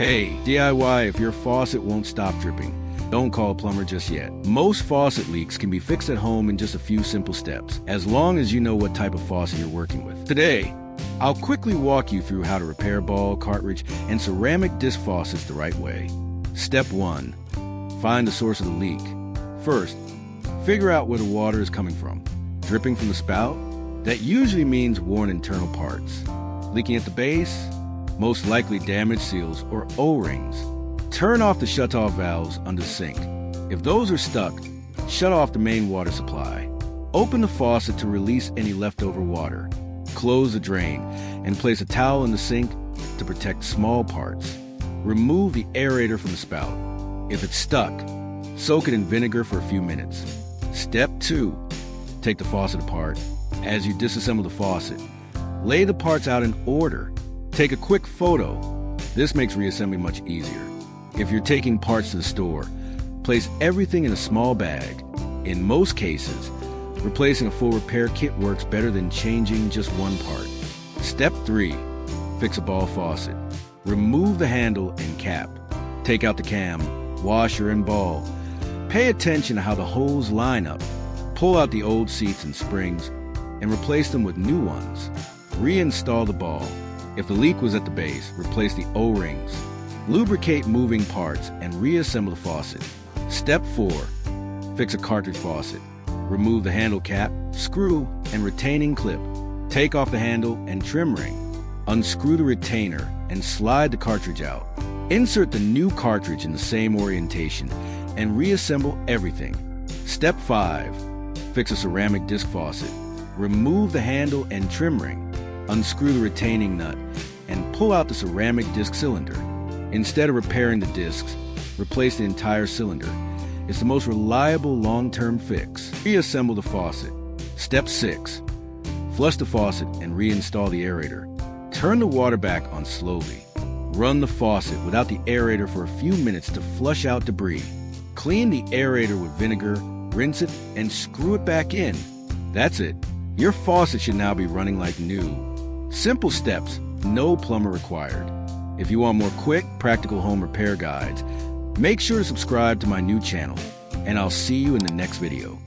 Hey, DIY, if your faucet won't stop dripping, don't call a plumber just yet. Most faucet leaks can be fixed at home in just a few simple steps, as long as you know what type of faucet you're working with. Today, I'll quickly walk you through how to repair ball, cartridge, and ceramic disc faucets the right way. Step 1. Find the source of the leak. First, figure out where the water is coming from. Dripping from the spout? That usually means worn internal parts. Leaking at the base? Most likely damaged seals or O-rings. Turn off the shutoff valves under the sink. If those are stuck, shut off the main water supply. Open the faucet to release any leftover water. Close the drain and place a towel in the sink to protect small parts. Remove the aerator from the spout. If it's stuck, soak it in vinegar for a few minutes. Step 2. Take the faucet apart. As you disassemble the faucet, lay the parts out in order. Take a quick photo. This makes reassembly much easier. If you're taking parts to the store, place everything in a small bag. In most cases, replacing a full repair kit works better than changing just one part. Step 3. Fix a ball faucet. Remove the handle and cap. Take out the cam, washer, and ball. Pay attention to how the holes line up. Pull out the old seats and springs and replace them with new ones. Reinstall the ball. If the leak was at the base, replace the O-rings. Lubricate moving parts and reassemble the faucet. Step 4. Fix a cartridge faucet. Remove the handle cap, screw, and retaining clip. Take off the handle and trim ring. Unscrew the retainer and slide the cartridge out. Insert the new cartridge in the same orientation and reassemble everything. Step 5. Fix a ceramic disc faucet. Remove the handle and trim ring. Unscrew the retaining nut and pull out the ceramic disc cylinder. Instead of repairing the discs, replace the entire cylinder. It's the most reliable long-term fix. Reassemble the faucet. Step 6. Flush the faucet and reinstall the aerator. Turn the water back on slowly. Run the faucet without the aerator for a few minutes to flush out debris. Clean the aerator with vinegar, rinse it, and screw it back in. That's it. Your faucet should now be running like new. Simple steps, no plumber required. If you want more quick, practical home repair guides, make sure to subscribe to my new channel, and I'll see you in the next video.